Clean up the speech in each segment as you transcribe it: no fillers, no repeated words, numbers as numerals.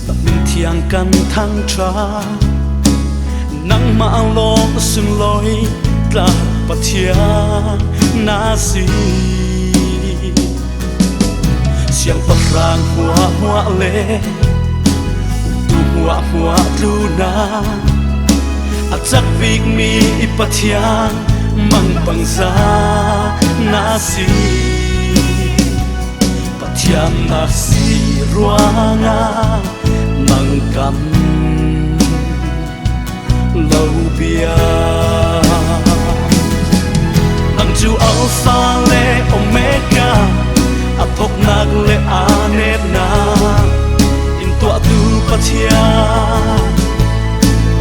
tập thiang căn thăng tra nắng mã lo sừng lối ta bát thia na si siang bát rang hoa lệ tu hoa luna achak vik mi bát thiang mang bang za na si Tiam nasi ruanga mangkam lâu bia nang chu alpha le omega athok nak le anet na in tua tu pathia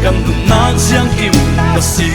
kam nak siang kim nasi